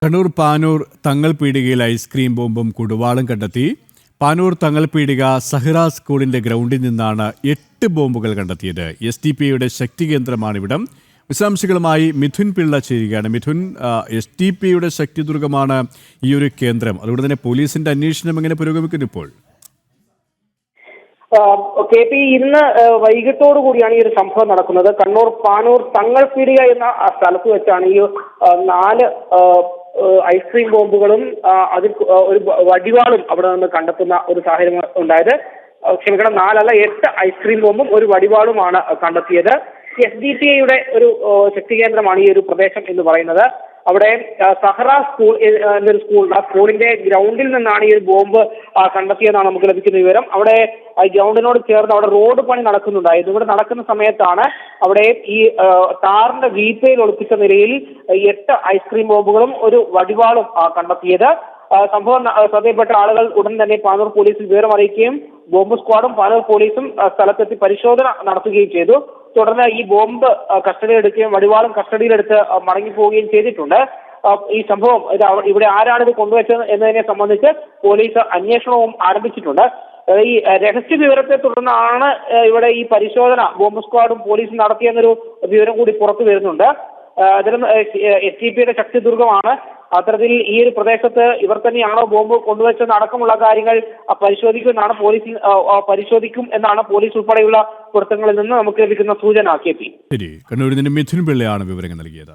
കണ്ണൂർ പാനൂർ തങ്ങൾ പീടികയിൽ ഐസ്ക്രീം ബോംബും കുടുവാളും കണ്ടെത്തി. പാനൂർ തങ്ങൾ പീടിക സഹ്റ സ്കൂളിന്റെ ഗ്രൗണ്ടിൽ നിന്നാണ് 8 ബോംബുകൾ കണ്ടെത്തിയത്. SDPIയുടെ ശക്തി കേന്ദ്രമാണിവിടം. വിശദാംശങ്ങളുമായി മിഥുൻ പിള്ള ചേരുകയാണ്. മിഥുൻ, SDPIയുടെ ശക്തി ദുർഗമാണ് ഈ ഒരു കേന്ദ്രം. അതുകൊണ്ട് തന്നെ പോലീസിന്റെ അന്വേഷണം എങ്ങനെ പുരോഗമിക്കുന്നു ഇപ്പോൾ? KP, ഇന്ന് വൈകിട്ടോടു കൂടിയാണ് ഈ ഒരു സംഭവം നടക്കുന്നത്. കണ്ണൂർ പാനൂർ തങ്ങൾ പീടിക എന്ന സ്ഥലത്ത് വെച്ചാണ് ഈ 4 ഐസ്ക്രീം ബോംബുകളും അതിൽ ഒരു വടിവാളും അവിടെ നിന്ന് കണ്ടെത്തുന്ന ഒരു സാഹചര്യം ഉണ്ടായത്. ക്ഷമിക്കണം, 4 അല്ല 8 ഐസ്ക്രീം ബോംബും ഒരു വടിവാളുമാണ് കണ്ടെത്തിയത്. SDPIയുടെ ഒരു ശക്തി കേന്ദ്രമാണ് ഈ ഒരു പ്രദേശം എന്ന് പറയുന്നത്. അവിടെ സഹ്റ സ്കൂൾ എന്നൊരു സ്കൂളുണ്ട്. ആ സ്കൂളിന്റെ ഗ്രൗണ്ടിൽ നിന്നാണ് ഈ ഒരു ബോംബ് കണ്ടെത്തിയെന്നാണ് നമുക്ക് ലഭിക്കുന്ന വിവരം. അവിടെ ഗ്രൗണ്ടിനോട് ചേർന്ന് അവിടെ റോഡ് പണി നടക്കുന്നുണ്ടായിരുന്നു. ഇവിടെ നടക്കുന്ന സമയത്താണ് അവിടെ ഈ ടാറിന്റെ വീപ്പയിൽ ഒളിപ്പിച്ച നിലയിൽ 8 ഐസ്ക്രീം ബോംബുകളും ഒരു വടിവാളും കണ്ടെത്തിയത്. സംഭവം ശ്രദ്ധയിൽപ്പെട്ട ആളുകൾ ഉടൻ തന്നെ പാനൂർ പോലീസിൽ വിവരം അറിയിക്കുകയും ബോംബ് സ്ക്വാഡും പാനൂർ പോലീസും സ്ഥലത്തെത്തി പരിശോധന നടത്തുകയും ചെയ്തു. തുടർന്ന് ഈ ബോംബ് കസ്റ്റഡിയിലെടുക്കുകയും വടിവാളും കസ്റ്റഡിയിലെടുത്ത് മടങ്ങിപ്പോവുകയും ചെയ്തിട്ടുണ്ട്. ഈ സംഭവം ഇവിടെ ആരാണിത് കൊണ്ടുവച്ചത് എന്നതിനെ സംബന്ധിച്ച് പോലീസ് അന്വേഷണവും ആരംഭിച്ചിട്ടുണ്ട്. ഈ രഹസ്യ വിവരത്തെ തുടർന്നാണ് ഇവിടെ ഈ പരിശോധന ബോംബ് സ്ക്വാഡും പോലീസും നടത്തിയെന്നൊരു വിവരം കൂടി പുറത്തു വരുന്നുണ്ട്. അതിലും SDPIയുടെ ശക്തി ദുർഗമാണ്. അത്തരത്തിൽ ഈ ഒരു പ്രദേശത്ത് ഇവർ തന്നെയാണോ ബോംബ് കൊണ്ടുവച്ചത് അടക്കമുള്ള കാര്യങ്ങൾ പരിശോധിക്കും എന്നാണ് പോലീസ് ഉൾപ്പെടെയുള്ള വൃത്തങ്ങളിൽ നിന്ന് നമുക്ക് ലഭിക്കുന്ന സൂചന. KP, ശരി, കണ്ണൂരിൽ നിന്ന് മിഥുൻ പിള്ളയാണ് വിവരങ്ങൾ നൽകിയത്.